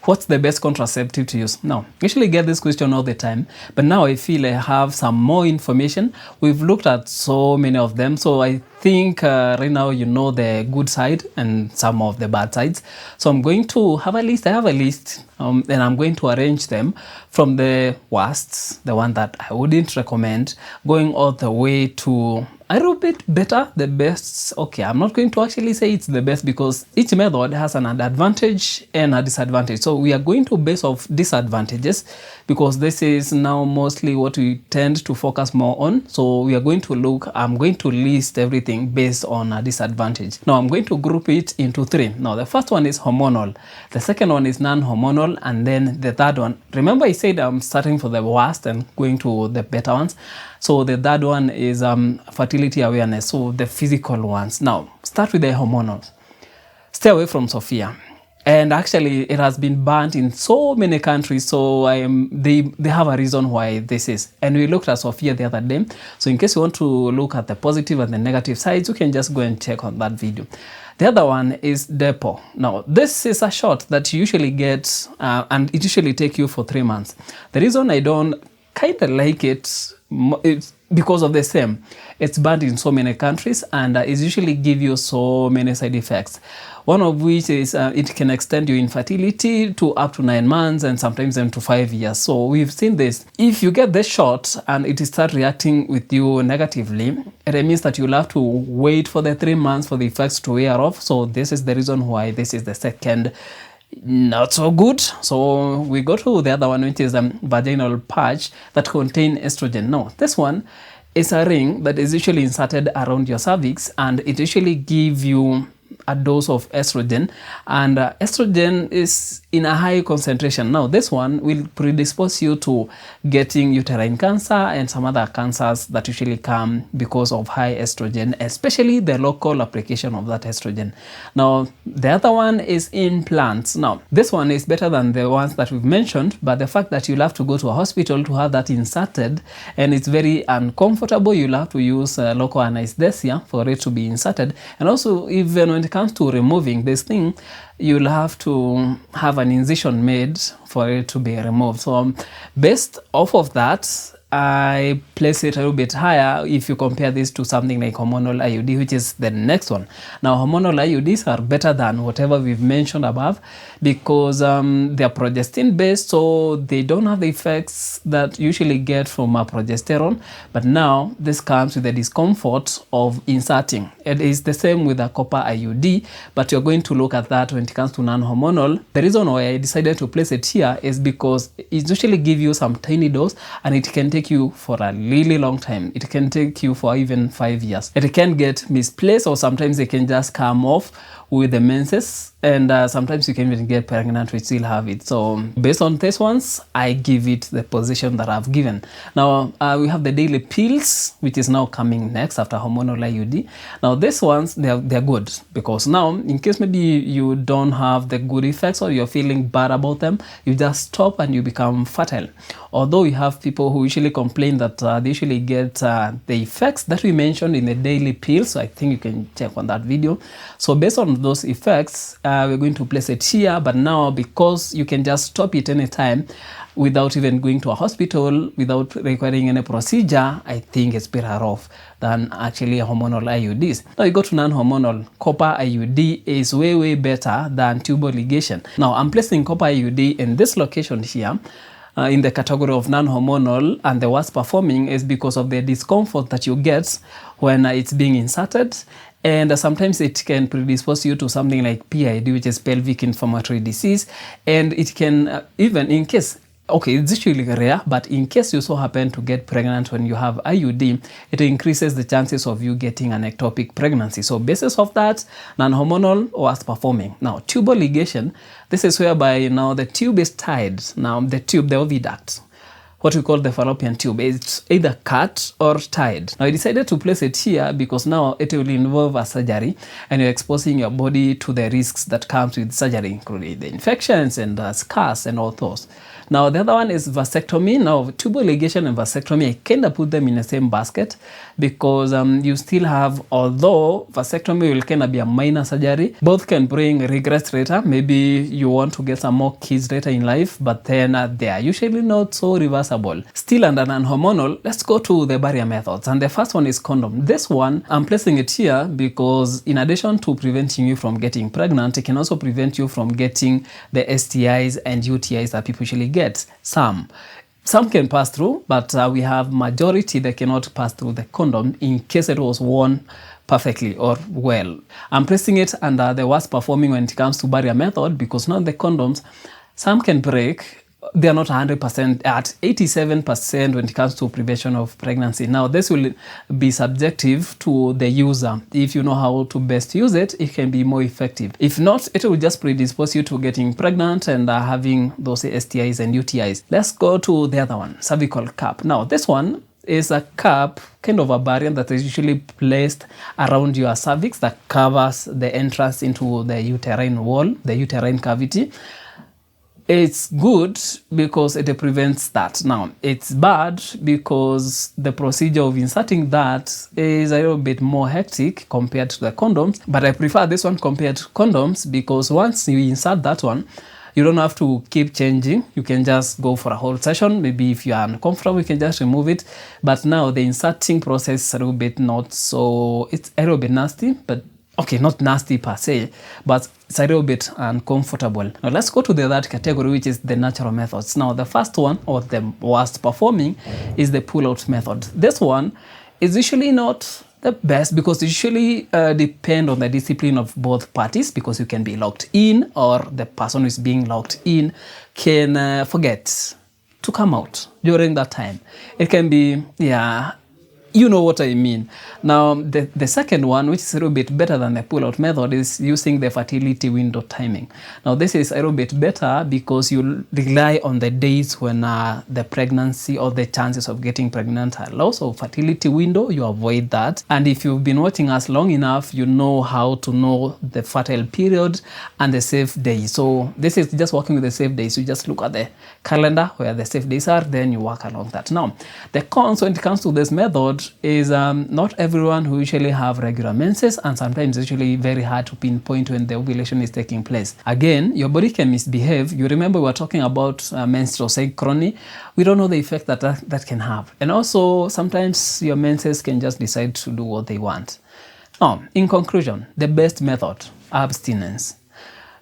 what's the best contraceptive to use? Now, I usually get this question all the time, but now I feel I have some more information. We've looked at so many of them, so I think right now you know the good side and some of the bad sides. So I'm going to have a list. I have a list, and I'm going to arrange them from the worst, the one that I wouldn't recommend, going all the way to a little bit better, the best. Okay, I'm not going to actually say it's the best because each method has an advantage and a disadvantage. So we are going to base off disadvantages because this is now mostly what we tend to focus more on. So we are going to look, I'm going to list everything based on a disadvantage. Now I'm going to group it into three. Now the first one is hormonal, the second one is non-hormonal, and then the third one, remember I said I'm starting for the worst and going to the better ones. So the third one is fertility awareness, so the physical ones. Now, start with the hormonals. Stay away from Sophia. And actually, it has been banned in so many countries, so they have a reason why this is. And we looked at Sophia the other day, so in case you want to look at the positive and the negative sides, you can just go and check on that video. The other one is Depo. Now, this is a shot that you usually get, and it usually takes you for 3 months. The reason I don't kind of like it's because of the same. It's banned in so many countries, and it usually give you so many side effects. One of which is it can extend your infertility to up to 9 months and sometimes even to 5 years. So we've seen this. If you get this shot and it start reacting with you negatively, it means that you'll have to wait for the 3 months for the effects to wear off. So this is the reason why this is the second not so good. So we go to the other one, which is vaginal patch that contain estrogen. Now this one is a ring that is usually inserted around your cervix, and it usually give you a dose of estrogen, and estrogen is in a high concentration. Now this one will predispose you to getting uterine cancer and some other cancers that usually come because of high estrogen, especially the local application of that estrogen. Now the other one is implants. Now this one is better than the ones that we've mentioned, but the fact that you'll have to go to a hospital to have that inserted, and it's very uncomfortable. You'll have to use local anesthesia for it to be inserted, and also even when it comes to removing this thing, you'll have to have an incision made for it to be removed. So based off of that, I place it a little bit higher if you compare this to something like hormonal IUD, which is the next one. Now hormonal IUDs are better than whatever we've mentioned above because they're progestin based, so they don't have the effects that you usually get from a progesterone, but now this comes with the discomfort of inserting. It is the same with a copper IUD, but you're going to look at that when it comes to non-hormonal. The reason why I decided to place it here is because it usually gives you some tiny dose, and it can take you for a really long time. It can take you for even 5 years. It can get misplaced, or sometimes it can just come off with the menses, and sometimes you can even get pregnant which still have it. So based on these ones, I give it the position that I've given. Now we have the daily pills, which is now coming next after hormonal IUD. Now these ones, they're good because now in case maybe you don't have the good effects or you're feeling bad about them, you just stop and you become fertile. Although we have people who usually complain that they usually get the effects that we mentioned in the daily pills, so I think you can check on that video. So based on those effects, we're going to place it here, but now because you can just stop it anytime without even going to a hospital, without requiring any procedure, I think it's better off than actually hormonal IUDs. Now you go to non-hormonal. Copper IUD is way better than tubal ligation. Now I'm placing copper IUD in this location here, in the category of non-hormonal, and the worst performing is because of the discomfort that you get when it's being inserted, and sometimes it can predispose you to something like PID, which is pelvic inflammatory disease, and it can even in case, okay, it's usually rare, but in case you so happen to get pregnant when you have IUD, it increases the chances of you getting an ectopic pregnancy. So basis of that, non-hormonal worst performing. Now tubal ligation, this is whereby now the tube is tied. Now the tube, the oviduct, what we call the fallopian tube. It's either cut or tied. Now I decided to place it here because now it will involve a surgery and you're exposing your body to the risks that comes with surgery, including the infections and scars and all those. Now the other one is vasectomy. Now tubal ligation and vasectomy, I kind of put them in the same basket because you still have, although vasectomy will kind of be a minor surgery, both can bring regrets later. Maybe you want to get some more kids later in life, but then they are usually not so reversible. Still under non-hormonal, let's go to the barrier methods. And the first one is condom. This one, I'm placing it here because in addition to preventing you from getting pregnant, it can also prevent you from getting the STIs and UTIs that people usually get. Some can pass through, but we have majority that cannot pass through the condom in case it was worn perfectly or well. I'm placing it under the worst performing when it comes to barrier method because now the condoms, some can break. They are not 100%, at 87% when it comes to prevention of pregnancy. Now, this will be subjective to the user. If you know how to best use it, it can be more effective. If not, it will just predispose you to getting pregnant and having those STIs and UTIs. Let's go to the other one, cervical cap. Now, this one is a cap, kind of a barrier that is usually placed around your cervix that covers the entrance into the uterine wall, the uterine cavity. It's good because it prevents that. Now, it's bad because the procedure of inserting that is a little bit more hectic compared to the condoms. But I prefer this one compared to condoms because once you insert that one, you don't have to keep changing. You can just go for a whole session. Maybe if you are uncomfortable, you can just remove it. But now the inserting process is a little bit not so, it's a little bit nasty, but okay, not nasty per se, but it's a little bit uncomfortable. Now let's go to the third category, which is the natural methods. Now the first one, or the worst performing, is the pull-out method. This one is usually not the best because it usually depend on the discipline of both parties, because you can be locked in or the person who is being locked in can forget to come out during that time. It can be, yeah, you know what I mean. Now, the second one, which is a little bit better than the pull-out method, is using the fertility window timing. Now, this is a little bit better because you rely on the days when the pregnancy or the chances of getting pregnant are low. So, fertility window, you avoid that. And if you've been watching us long enough, you know how to know the fertile period and the safe days. So, this is just working with the safe days. You just look at the calendar where the safe days are, then you work along that. Now, the cons when it comes to this method is not everyone who usually have regular menses, and sometimes it's usually very hard to pinpoint when the ovulation is taking place. Again, your body can misbehave. You remember we were talking about menstrual synchrony. We don't know the effect that can have. And also, sometimes your menses can just decide to do what they want. Now, in conclusion, the best method, abstinence.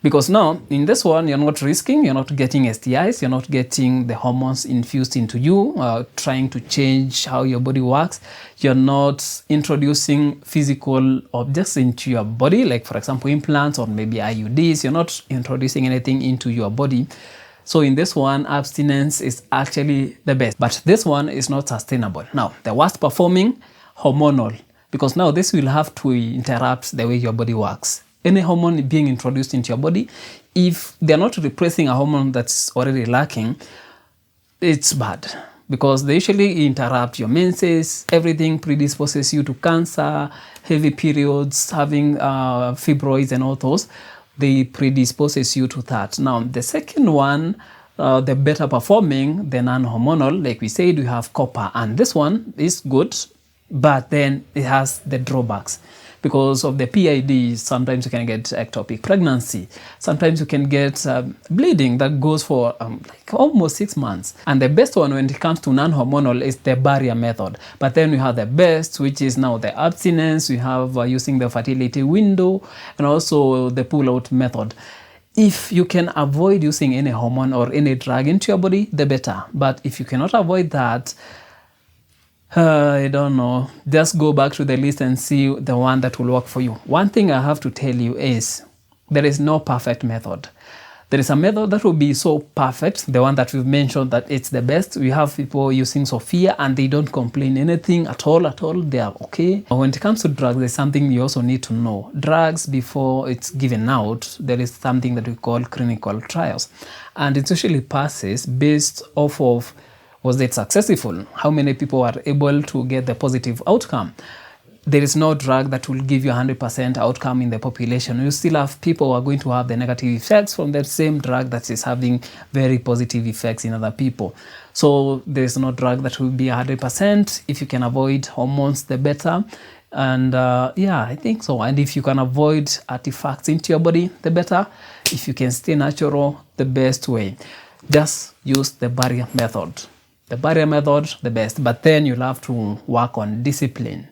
Because now, in this one, you're not risking, you're not getting STIs, you're not getting the hormones infused into you, trying to change how your body works. You're not introducing physical objects into your body, like, for example, implants or maybe IUDs. You're not introducing anything into your body. So in this one, abstinence is actually the best. But this one is not sustainable. Now, the worst performing, hormonal. Because now this will have to interrupt the way your body works. Any hormone being introduced into your body, if they're not replacing a hormone that's already lacking, it's bad because they usually interrupt your menses. Everything predisposes you to cancer, heavy periods, having fibroids and all those. They predisposes you to that. Now, the second one, the better performing, the non-hormonal, like we said, we have copper. And this one is good, but then it has the drawbacks. Because of the PID, sometimes you can get ectopic pregnancy. Sometimes you can get bleeding that goes for like almost 6 months. And the best one when it comes to non-hormonal is the barrier method. But then we have the best, which is now the abstinence. We have using the fertility window and also the pull-out method. If you can avoid using any hormone or any drug into your body, the better. But if you cannot avoid that, I don't know. Just go back to the list and see the one that will work for you. One thing I have to tell you is there is no perfect method. There is a method that will be so perfect, the one that we've mentioned that it's the best. We have people using Sophia and they don't complain anything at all. They are okay. But when it comes to drugs, there's something you also need to know. Drugs, before it's given out, there is something that we call clinical trials. And it usually passes based off of Was it successful? How many people were able to get the positive outcome? There is no drug that will give you 100% outcome in the population. You still have people who are going to have the negative effects from the same drug that is having very positive effects in other people. So there is no drug that will be 100%. If you can avoid hormones, the better. And yeah, I think so. And if you can avoid artifacts into your body, the better. If you can stay natural, the best way. Just use the barrier method. The barrier method, the best. But then you'll have to work on discipline.